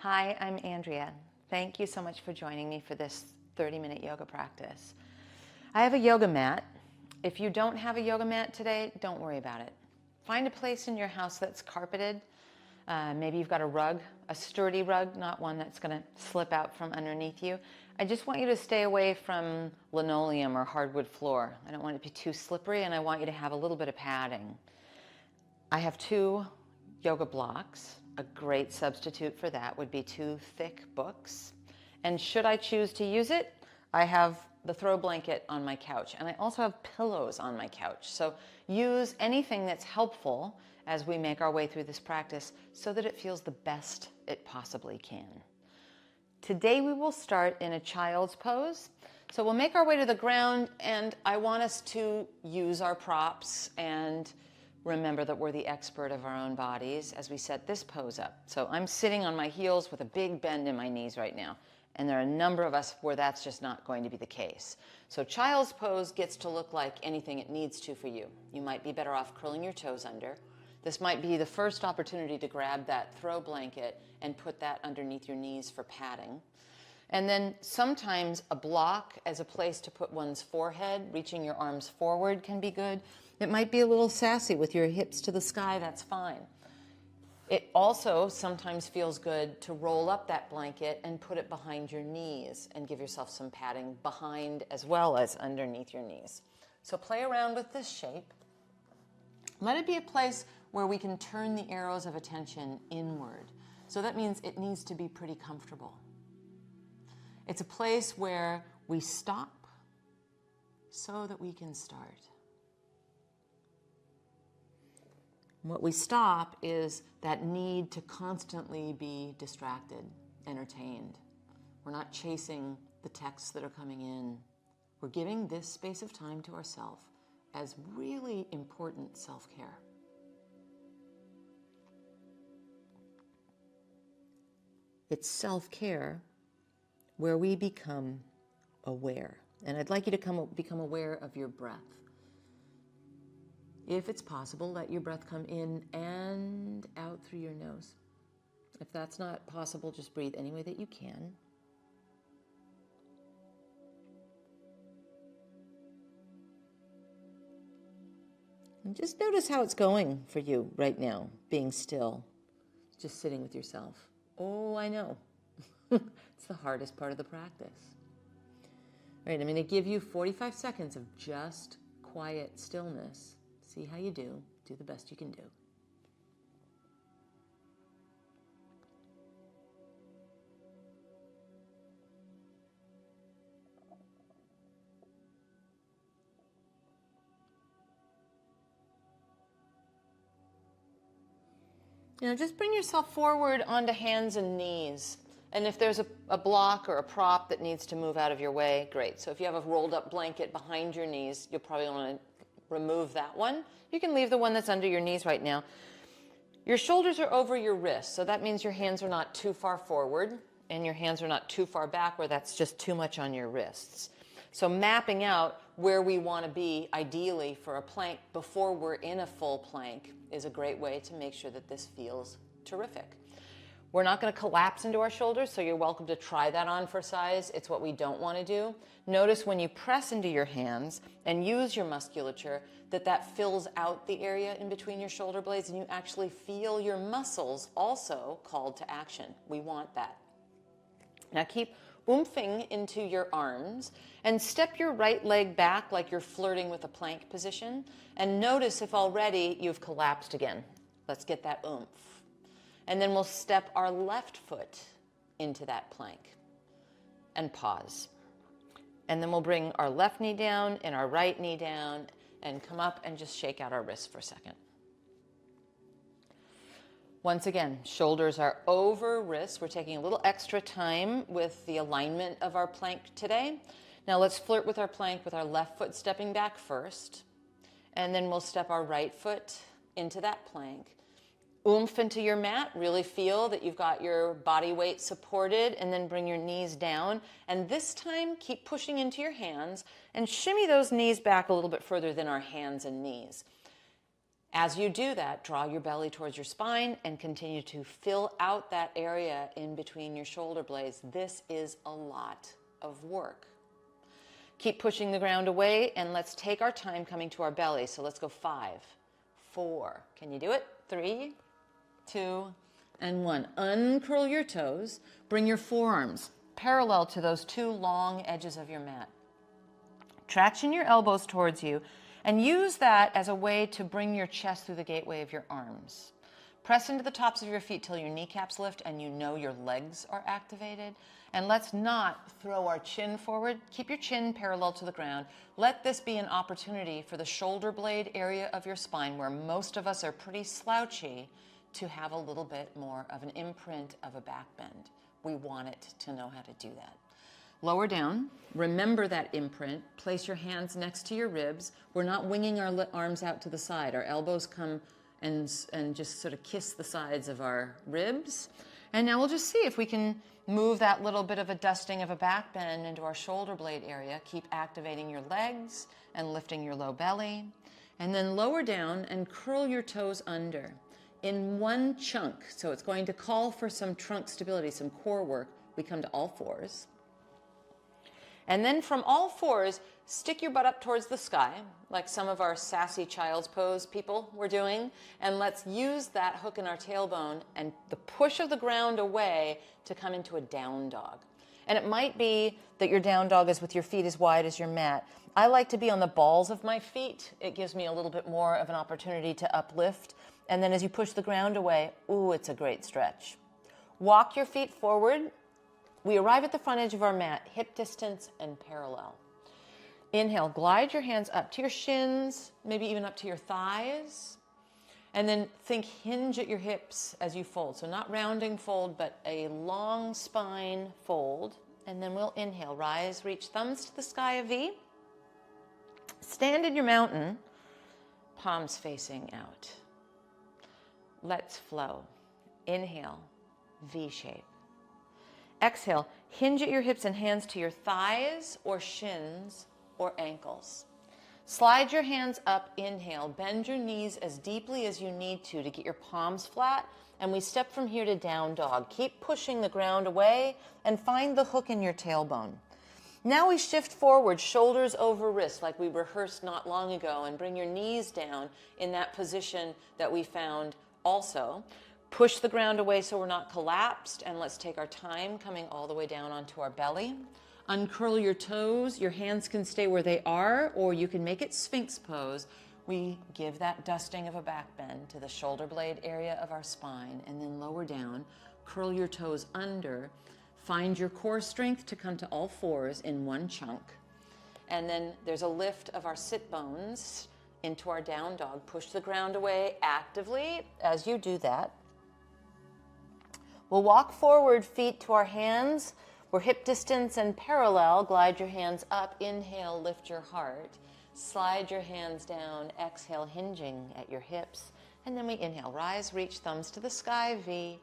Hi, I'm Andrea. Thank you so much for joining me for this 30-minute yoga practice. I have a yoga mat. If you don't have a yoga mat today, don't worry about it. Find a place in your house that's carpeted. Maybe you've got a rug, a sturdy rug, not one that's going to slip out from underneath you. I just want you to stay away from linoleum or hardwood floor. I don't want it to be too slippery, and I want you to have a little bit of padding. I have 2 yoga blocks. A great substitute for that would be 2 thick books. And should I choose to use it, I have the throw blanket on my couch, and I also have pillows on my couch. So use anything that's helpful as we make our way through this practice so that it feels the best it possibly can. Today we will start in a child's pose. So we'll make our way to the ground, and I want us to use our props and remember that we're the expert of our own bodies as we set this pose up. So I'm sitting on my heels with a big bend in my knees right now. And there are a number of us where that's just not going to be the case. So child's pose gets to look like anything it needs to for you. You might be better off curling your toes under. This might be the first opportunity to grab that throw blanket and put that underneath your knees for padding. And then sometimes a block as a place to put one's forehead, reaching your arms forward can be good. It might be a little sassy with your hips to the sky, that's fine. It also sometimes feels good to roll up that blanket and put it behind your knees and give yourself some padding behind as well as underneath your knees. So play around with this shape. Let it be a place where we can turn the arrows of attention inward. So that means it needs to be pretty comfortable. It's a place where we stop so that we can start. What we stop is that need to constantly be distracted, entertained. We're not chasing the texts that are coming in. We're giving this space of time to ourselves as really important self-care. It's self-care where we become aware. And I'd like you to become aware of your breath. If it's possible, let your breath come in and out through your nose. If that's not possible, just breathe any way that you can. And just notice how it's going for you right now, being still, just sitting with yourself. Oh, I know. It's the hardest part of the practice. All right, I'm going to give you 45 seconds of just quiet stillness. See how you do. Do the best you can do. Now just bring yourself forward onto hands and knees. And if there's a block or a prop that needs to move out of your way, great. So if you have a rolled up blanket behind your knees, you'll probably want to remove that one. You can leave the one that's under your knees right now. Your shoulders are over your wrists, so that means your hands are not too far forward and your hands are not too far back where that's just too much on your wrists. So mapping out where we want to be ideally for a plank before we're in a full plank is a great way to make sure that this feels terrific. We're not going to collapse into our shoulders, so you're welcome to try that on for size. It's what we don't want to do. Notice when you press into your hands and use your musculature that fills out the area in between your shoulder blades, and you actually feel your muscles also called to action. We want that. Now keep oomping into your arms and step your right leg back like you're flirting with a plank position, and notice if already you've collapsed again. Let's get that oomph. And then we'll step our left foot into that plank and pause. And then we'll bring our left knee down and our right knee down and come up and just shake out our wrists for a second. Once again, shoulders are over wrists. We're taking a little extra time with the alignment of our plank today. Now let's flirt with our plank with our left foot stepping back first. And then we'll step our right foot into that plank. Oomph into your mat, really feel that you've got your body weight supported, and then bring your knees down. And this time, keep pushing into your hands and shimmy those knees back a little bit further than our hands and knees. As you do that, draw your belly towards your spine and continue to fill out that area in between your shoulder blades. This is a lot of work. Keep pushing the ground away, and let's take our time coming to our belly. So let's go 5, 4. Can you do it? 3, 2, and 1. Uncurl your toes. Bring your forearms parallel to those 2 long edges of your mat. Traction your elbows towards you, and use that as a way to bring your chest through the gateway of your arms. Press into the tops of your feet till your kneecaps lift and you know your legs are activated. And let's not throw our chin forward. Keep your chin parallel to the ground. Let this be an opportunity for the shoulder blade area of your spine, where most of us are pretty slouchy, to have a little bit more of an imprint of a back bend. We want it to know how to do that. Lower down, remember that imprint. Place your hands next to your ribs. We're not winging our arms out to the side. Our elbows come and just sort of kiss the sides of our ribs. And now we'll just see if we can move that little bit of a dusting of a back bend into our shoulder blade area. Keep activating your legs and lifting your low belly. And then lower down and curl your toes under in one chunk. So it's going to call for some trunk stability, some core work. We come to all fours. And then from all fours, stick your butt up towards the sky, like some of our sassy child's pose people were doing. And let's use that hook in our tailbone and the push of the ground away to come into a down dog. And it might be that your down dog is with your feet as wide as your mat. I like to be on the balls of my feet. It gives me a little bit more of an opportunity to uplift. And then as you push the ground away, ooh, it's a great stretch. Walk your feet forward. We arrive at the front edge of our mat, hip distance and parallel. Inhale, glide your hands up to your shins, maybe even up to your thighs. And then think hinge at your hips as you fold. So not rounding fold, but a long spine fold. And then we'll inhale, rise, reach thumbs to the sky, a V. Stand in your mountain, palms facing out. Let's flow. Inhale, V shape. Exhale, hinge at your hips and hands to your thighs or shins or ankles. Slide your hands up, inhale, bend your knees as deeply as you need to get your palms flat, and we step from here to down dog. Keep pushing the ground away and find the hook in your tailbone. Now we shift forward, shoulders over wrists, like we rehearsed not long ago, and bring your knees down in that position that we found also. Push the ground away so we're not collapsed, and let's take our time coming all the way down onto our belly. Uncurl your toes. Your hands can stay where they are, or you can make it Sphinx pose. We give that dusting of a back bend to the shoulder blade area of our spine, and then lower down. Curl your toes under. Find your core strength to come to all fours in one chunk. And then there's a lift of our sit bones into our down dog. Push the ground away actively as you do that. We'll walk forward, feet to our hands. We're hip distance and parallel. Glide your hands up. Inhale, lift your heart. Slide your hands down. Exhale, hinging at your hips. And then we inhale, rise, reach thumbs to the sky, V.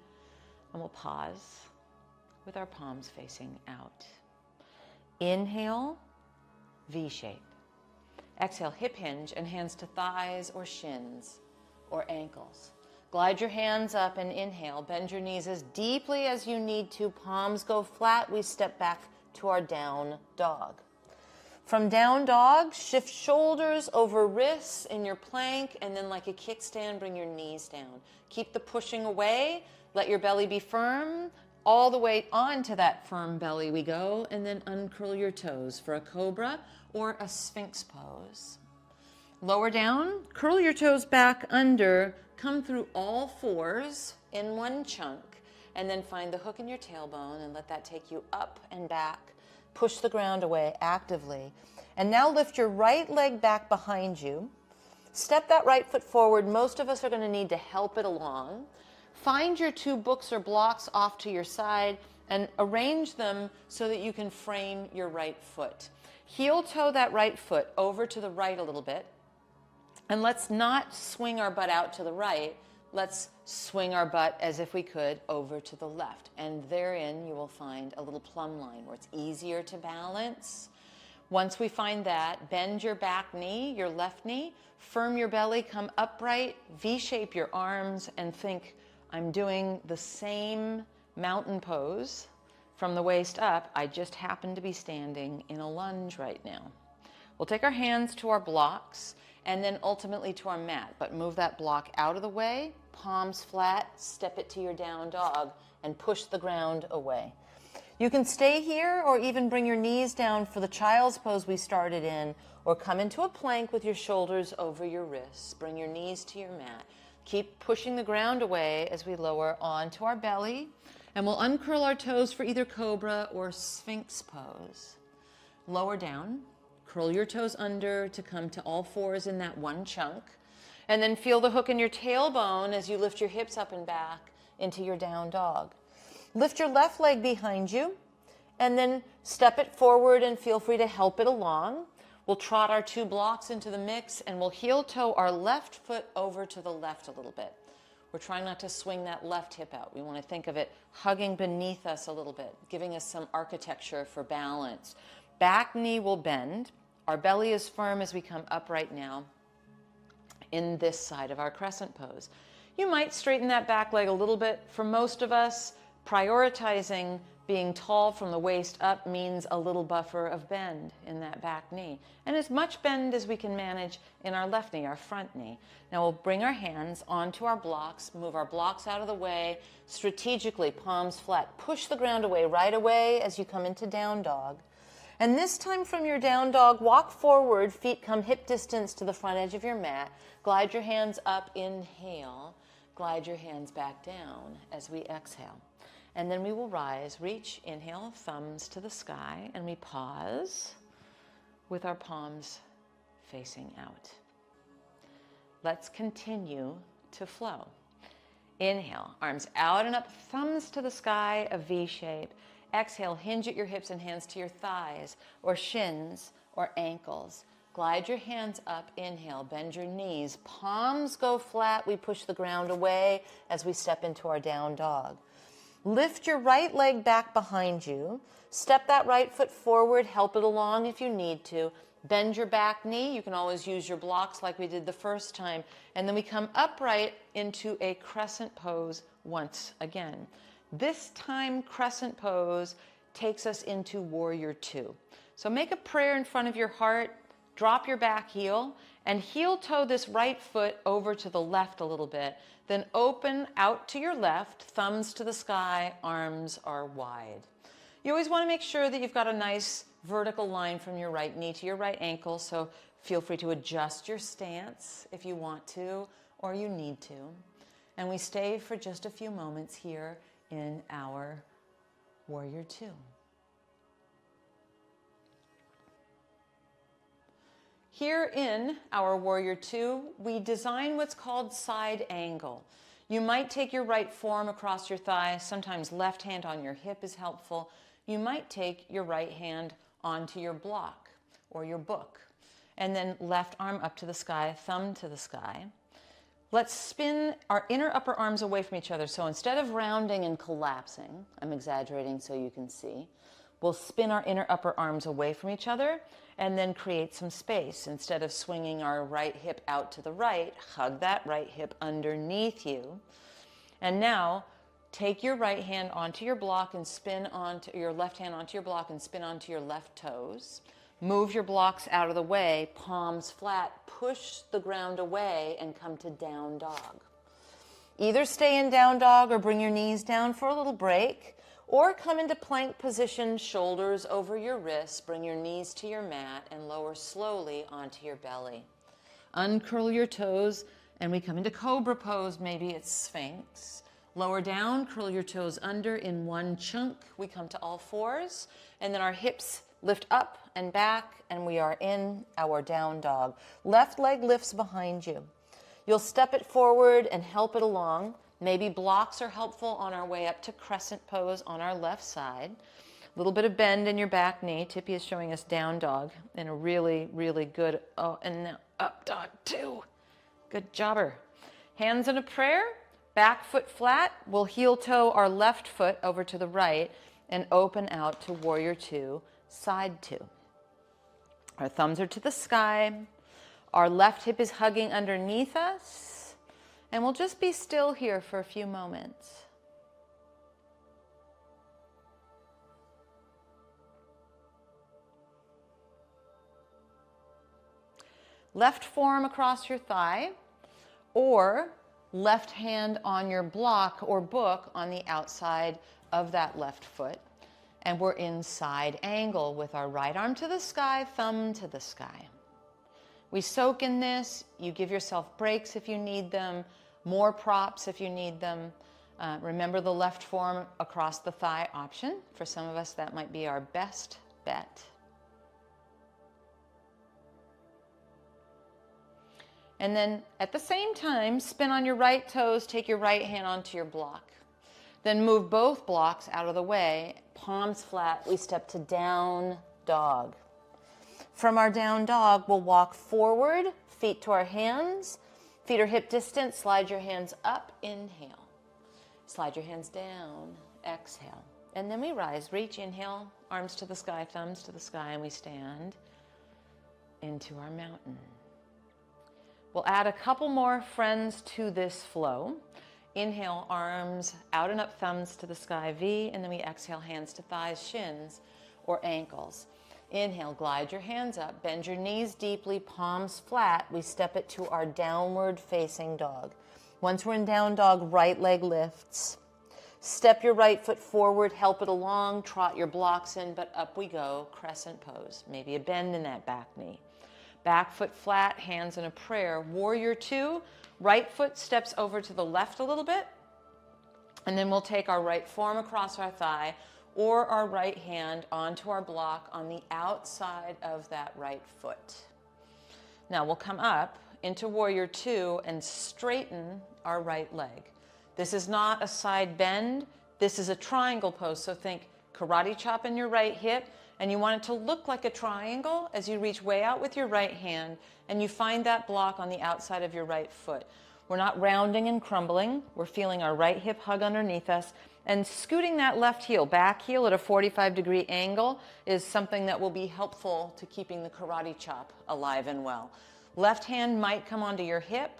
And we'll pause with our palms facing out. Inhale, V shape. Exhale, hip hinge and hands to thighs or shins or ankles. Glide your hands up and inhale. Bend your knees as deeply as you need to. Palms go flat. We step back to our down dog. From down dog, shift shoulders over wrists in your plank, and then like a kickstand, bring your knees down. Keep the pushing away. Let your belly be firm. All the way onto that firm belly we go, and then uncurl your toes for a cobra or a Sphinx pose. Lower down, curl your toes back under. Come through all fours in one chunk, and then find the hook in your tailbone and let that take you up and back. Push the ground away actively. And now lift your right leg back behind you. Step that right foot forward. Most of us are going to need to help it along. Find your 2 books or blocks off to your side and arrange them so that you can frame your right foot. Heel toe that right foot over to the right a little bit. And let's not swing our butt out to the right. Let's swing our butt as if we could over to the left. And therein you will find a little plumb line where it's easier to balance. Once we find that, bend your back knee, your left knee, firm your belly, come upright, V-shape your arms, and think, I'm doing the same mountain pose from the waist up. I just happen to be standing in a lunge right now. We'll take our hands to our blocks and then ultimately to our mat, but move that block out of the way, palms flat, step it to your down dog, and push the ground away. You can stay here or even bring your knees down for the child's pose we started in, or come into a plank with your shoulders over your wrists. Bring your knees to your mat. Keep pushing the ground away as we lower onto our belly, and we'll uncurl our toes for either cobra or sphinx pose. Lower down, curl your toes under to come to all fours in that one chunk, and then feel the hook in your tailbone as you lift your hips up and back into your down dog. Lift your left leg behind you, and then step it forward and feel free to help it along. We'll trot our two blocks into the mix, and we'll heel toe our left foot over to the left a little bit. We're trying not to swing that left hip out. We want to think of it hugging beneath us a little bit, giving us some architecture for balance. Back knee will bend. Our belly is firm as we come upright now in this side of our crescent pose. You might straighten that back leg a little bit. For most of us, prioritizing being tall from the waist up means a little buffer of bend in that back knee, and as much bend as we can manage in our left knee, our front knee. Now we'll bring our hands onto our blocks, move our blocks out of the way, strategically, palms flat. Push the ground away right away as you come into down dog. And this time from your down dog, walk forward, feet come hip distance to the front edge of your mat. Glide your hands up, inhale. Glide your hands back down as we exhale. And then we will rise, reach, inhale, thumbs to the sky, and we pause with our palms facing out. Let's continue to flow. Inhale, arms out and up, thumbs to the sky, a V shape. Exhale, hinge at your hips and hands to your thighs or shins or ankles. Glide your hands up, inhale, bend your knees, palms go flat, we push the ground away as we step into our down dog. Lift your right leg back behind you. Step that right foot forward. Help it along if you need to. Bend your back knee. You can always use your blocks like we did the first time. And then we come upright into a crescent pose once again. This time, crescent pose takes us into warrior two. So make a prayer in front of your heart. Drop your back heel and heel toe this right foot over to the left a little bit. Then open out to your left, thumbs to the sky, arms are wide. You always want to make sure that you've got a nice vertical line from your right knee to your right ankle, so feel free to adjust your stance if you want to or you need to. And we stay for just a few moments here in our warrior two. Here in our warrior two, we design what's called side angle. You might take your right forearm across your thigh. Sometimes left hand on your hip is helpful. You might take your right hand onto your block or your book. And then left arm up to the sky, thumb to the sky. Let's spin our inner upper arms away from each other. So instead of rounding and collapsing, I'm exaggerating so you can see, we'll spin our inner upper arms away from each other and then create some space. Instead of swinging our right hip out to the right, hug that right hip underneath you. And now take your right hand onto your block and spin onto your left hand onto your block and spin onto your left toes. Move your blocks out of the way, palms flat, push the ground away and come to down dog. Either stay in down dog or bring your knees down for a little break. Or come into plank position, shoulders over your wrists, bring your knees to your mat and lower slowly onto your belly. Uncurl your toes and we come into cobra pose, maybe it's sphinx. Lower down, curl your toes under in one chunk. We come to all fours and then our hips lift up and back and we are in our down dog. Left leg lifts behind you. You'll step it forward and help it along. Maybe blocks are helpful on our way up to crescent pose on our left side. A little bit of bend in your back knee. Tippy is showing us down dog in a really, really good, and now up dog two. Good jobber. Hands in a prayer, back foot flat. We'll heel toe our left foot over to the right and open out to warrior two, side two. Our thumbs are to the sky. Our left hip is hugging underneath us. And we'll just be still here for a few moments. Left forearm across your thigh, or left hand on your block or book on the outside of that left foot. And we're in side angle with our right arm to the sky, thumb to the sky. We soak in this. You give yourself breaks if you need them, more props if you need them. Remember the left forearm across the thigh option. For some of us, that might be our best bet. And then at the same time, spin on your right toes, take your right hand onto your block. Then move both blocks out of the way, palms flat, we step to down dog. From our down dog, we'll walk forward, feet to our hands, feet are hip distance, slide your hands up, inhale. Slide your hands down, exhale. And then we rise, reach, inhale, arms to the sky, thumbs to the sky, and we stand into our mountain. We'll add a couple more friends to this flow. Inhale, arms out and up, thumbs to the sky, V, and then we exhale, hands to thighs, shins, or ankles. Inhale, glide your hands up, bend your knees deeply, palms flat. We step it to our downward facing dog. Once we're in down dog, right leg lifts. Step your right foot forward, help it along, trot your blocks in, but up we go, crescent pose. Maybe a bend in that back knee. Back foot flat, hands in a prayer. Warrior two, right foot steps over to the left a little bit, and then we'll take our right forearm across our thigh or our right hand onto our block on the outside of that right foot. Now we'll come up into warrior two and straighten our right leg. This is not a side bend. This is a triangle pose. So think karate chop in your right hip, and you want it to look like a triangle as you reach way out with your right hand and you find that block on the outside of your right foot. We're not rounding and crumbling. We're feeling our right hip hug underneath us, and scooting that left heel, back heel at a 45-degree angle is something that will be helpful to keeping the karate chop alive and well. Left hand might come onto your hip.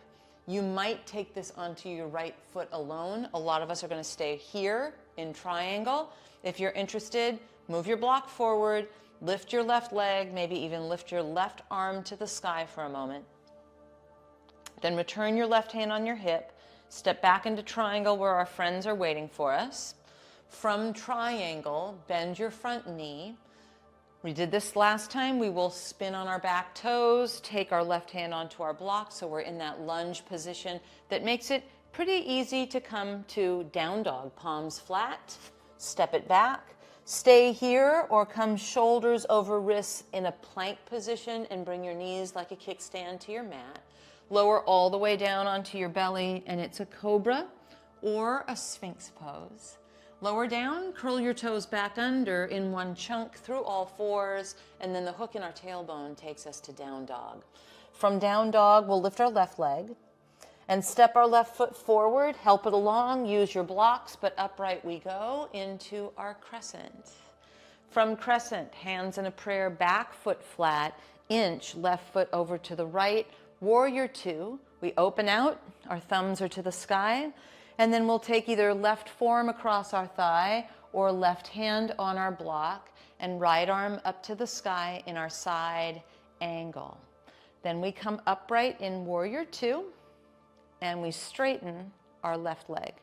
You might take this onto your right foot alone. A lot of us are going to stay here in triangle. If you're interested, move your block forward, lift your left leg, maybe even lift your left arm to the sky for a moment. Then return your left hand on your hip, step back into triangle where our friends are waiting for us. From triangle, bend your front knee. We did this last time. We will spin on our back toes, take our left hand onto our block, so we're in that lunge position that makes it pretty easy to come to down dog, palms flat, step it back. Stay here or come shoulders over wrists in a plank position and bring your knees like a kickstand to your mat. Lower all the way down onto your belly, and it's a cobra or a sphinx pose. Lower down, curl your toes back under in one chunk through all fours, and then the hook in our tailbone takes us to down dog. From down dog, we'll lift our left leg and step our left foot forward, help it along, use your blocks, but upright we go into our crescent. From crescent, hands in a prayer, back foot flat, inch, left foot over to the right, warrior two. We open out, our thumbs are to the sky, and then we'll take either left forearm across our thigh or left hand on our block and right arm up to the sky in our side angle. Then we come upright in warrior two, and we straighten our left leg.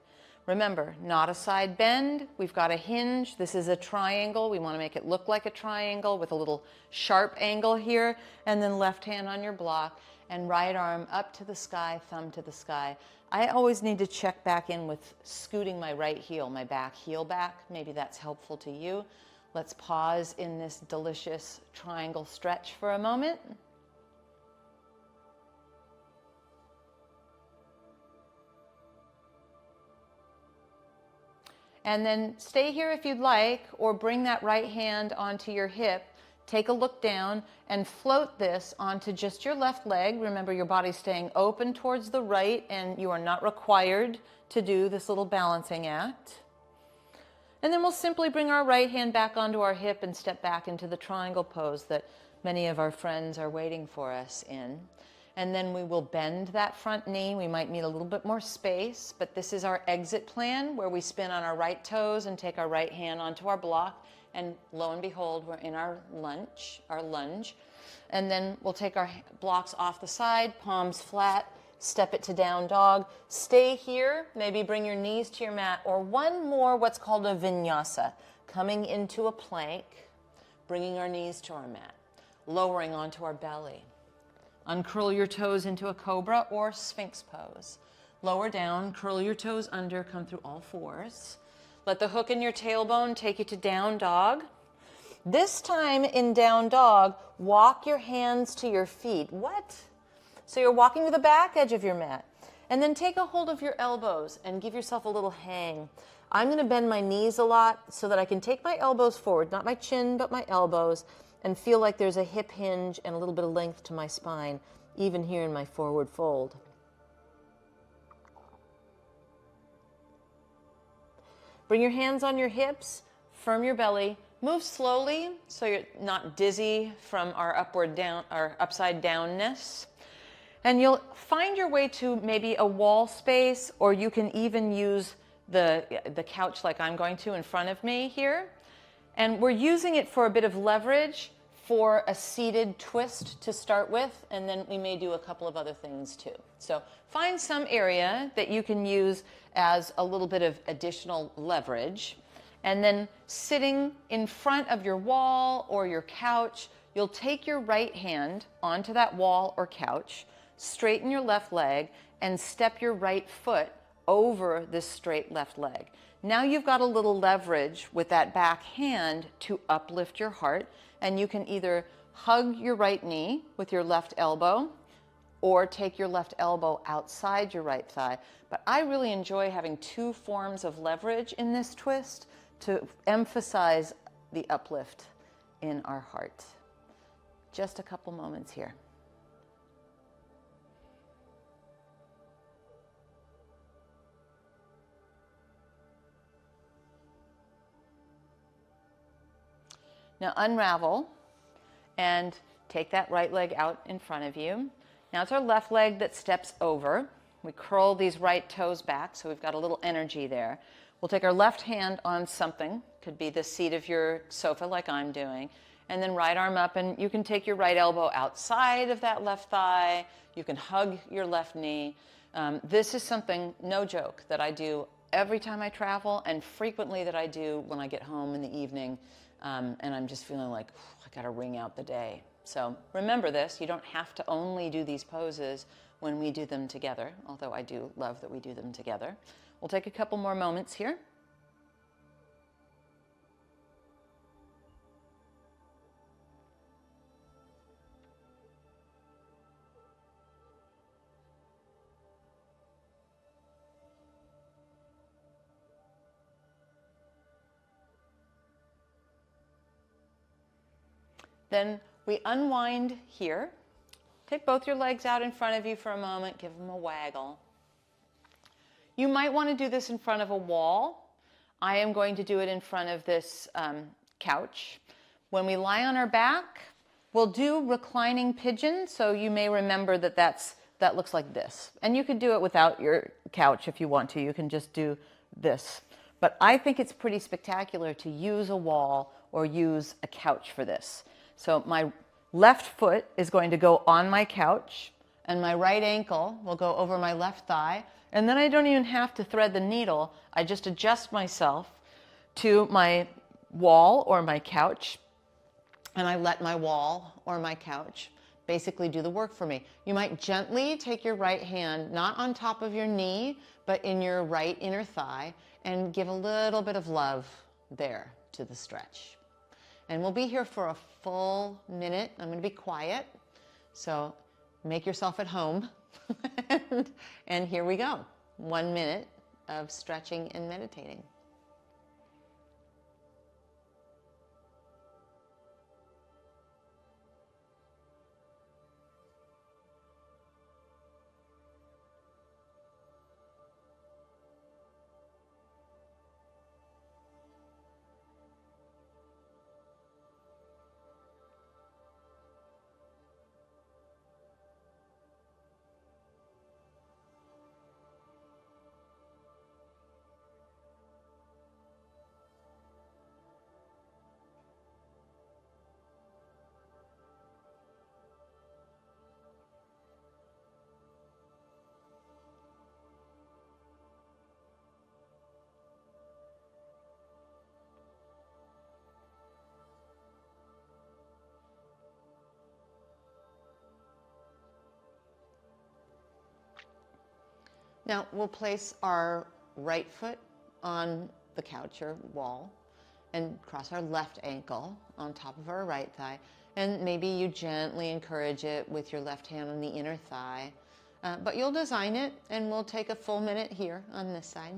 Remember, not a side bend. We've got a hinge. This is a triangle. We want to make it look like a triangle with a little sharp angle here. And then left hand on your block and right arm up to the sky, thumb to the sky. I always need to check back in with scooting my right heel, my back heel back. Maybe that's helpful to you. Let's pause in this delicious triangle stretch for a moment. And then stay here if you'd like, or bring that right hand onto your hip. Take a look down and float this onto just your left leg. Remember, your body's staying open towards the right, and you are not required to do this little balancing act. And then we'll simply bring our right hand back onto our hip and step back into the triangle pose that many of our friends are waiting for us in. And then we will bend that front knee. We might need a little bit more space, but this is our exit plan where we spin on our right toes and take our right hand onto our block. And lo and behold, we're in our lunge. And then we'll take our blocks off the side, palms flat, step it to down dog. Stay here, maybe bring your knees to your mat, or one more what's called a vinyasa, coming into a plank, bringing our knees to our mat, lowering onto our belly. Uncurl your toes into a cobra or sphinx pose. Lower down, curl your toes under, come through all fours. Let the hook in your tailbone take you to down dog. This time in down dog, walk your hands to your feet. What? So you're walking to the back edge of your mat. And then take a hold of your elbows and give yourself a little hang. I'm going to bend my knees a lot so that I can take my elbows forward, not my chin, but my elbows, and feel like there's a hip hinge and a little bit of length to my spine, even here in my forward fold. Bring your hands on your hips, firm your belly, move slowly so you're not dizzy from our upside downness. And you'll find your way to maybe a wall space, or you can even use the couch like I'm going to in front of me here. And we're using it for a bit of leverage for a seated twist to start with, and then we may do a couple of other things too. So find some area that you can use as a little bit of additional leverage. And then sitting in front of your wall or your couch, you'll take your right hand onto that wall or couch, straighten your left leg, and step your right foot over this straight left leg. Now you've got a little leverage with that back hand to uplift your heart, and you can either hug your right knee with your left elbow or take your left elbow outside your right thigh. But I really enjoy having two forms of leverage in this twist to emphasize the uplift in our heart. Just a couple moments here. Now unravel and take that right leg out in front of you. Now it's our left leg that steps over. We curl these right toes back, so we've got a little energy there. We'll take our left hand on something, could be the seat of your sofa like I'm doing, and then right arm up, and you can take your right elbow outside of that left thigh. You can hug your left knee. This is something, no joke, that I do every time I travel, and frequently that I do when I get home in the evening. And I'm just feeling like, I gotta ring out the day. So remember this, you don't have to only do these poses when we do them together, although I do love that we do them together. We'll take a couple more moments here. Then we unwind here. Take both your legs out in front of you for a moment. Give them a waggle. You might want to do this in front of a wall. I am going to do it in front of this couch. When we lie on our back, we'll do reclining pigeon. So you may remember that that looks like this. And you could do it without your couch if you want to. You can just do this. But I think it's pretty spectacular to use a wall or use a couch for this. So my left foot is going to go on my couch, and my right ankle will go over my left thigh. And then I don't even have to thread the needle. I just adjust myself to my wall or my couch, and I let my wall or my couch basically do the work for me. You might gently take your right hand, not on top of your knee, but in your right inner thigh, and give a little bit of love there to the stretch. And we'll be here for a full minute. I'm going to be quiet, so make yourself at home. And here we go. 1 minute of stretching and meditating. Now we'll place our right foot on the couch or wall and cross our left ankle on top of our right thigh. And maybe you gently encourage it with your left hand on the inner thigh. But you'll design it, and we'll take a full minute here on this side.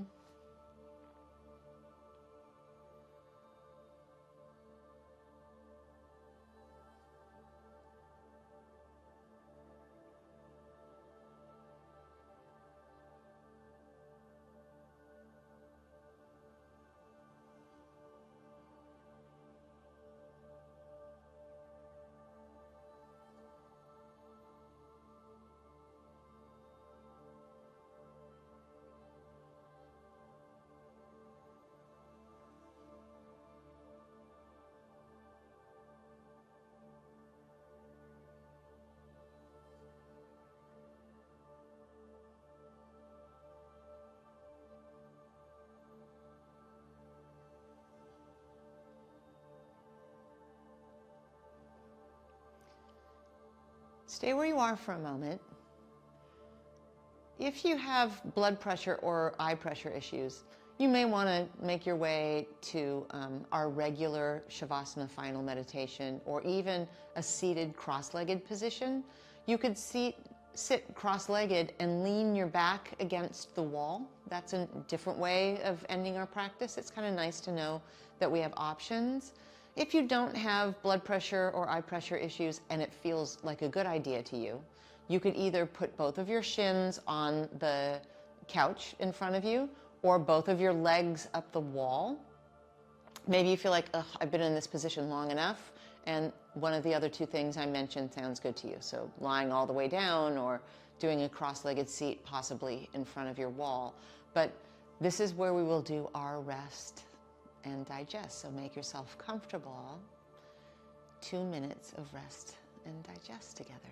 Stay where you are for a moment. If you have blood pressure or eye pressure issues, you may want to make your way to our regular Shavasana final meditation, or even a seated cross-legged position. You could sit cross-legged and lean your back against the wall. That's a different way of ending our practice. It's kind of nice to know that we have options. If you don't have blood pressure or eye pressure issues and it feels like a good idea to you, you could either put both of your shins on the couch in front of you, or both of your legs up the wall. Maybe you feel like, ugh, I've been in this position long enough, and one of the other two things I mentioned sounds good to you. So lying all the way down, or doing a cross-legged seat possibly in front of your wall. But this is where we will do our rest and digest. So make yourself comfortable. 2 minutes of rest and digest together.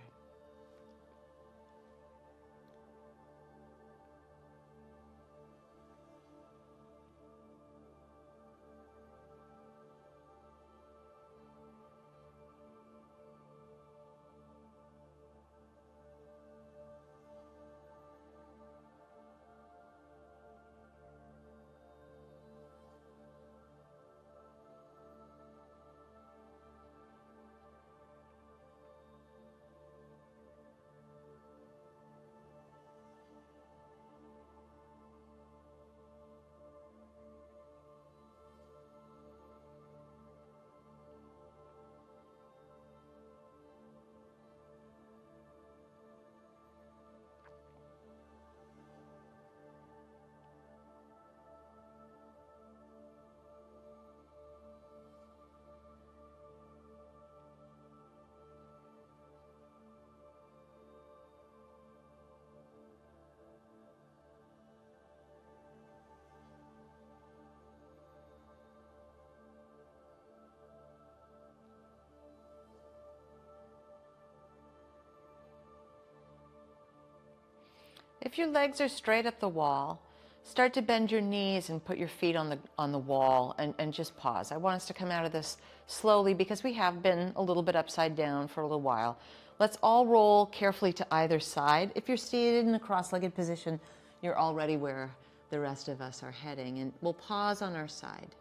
If your legs are straight up the wall, start to bend your knees and put your feet on the wall, and just pause. I want us to come out of this slowly because we have been a little bit upside down for a little while. Let's all roll carefully to either side. If you're seated in a cross-legged position, you're already where the rest of us are heading, and we'll pause on our side.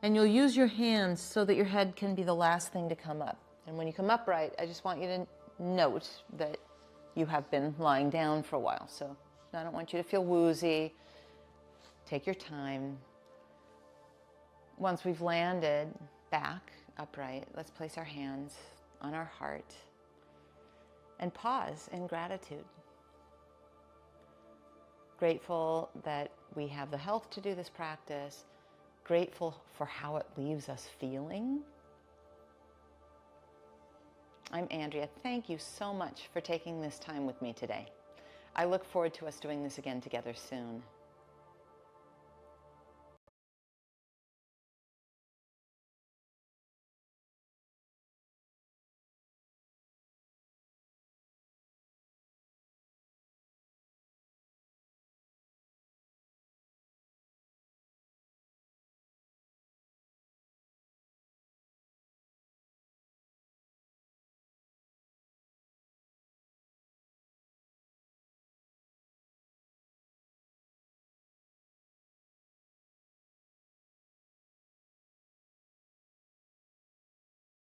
And you'll use your hands so that your head can be the last thing to come up. And when you come upright, I just want you to note that you have been lying down for a while. So I don't want you to feel woozy. Take your time. Once we've landed back upright, let's place our hands on our heart and pause in gratitude. Grateful that we have the health to do this practice. Grateful for how it leaves us feeling. I'm Andrea. Thank you so much for taking this time with me today. I look forward to us doing this again together soon.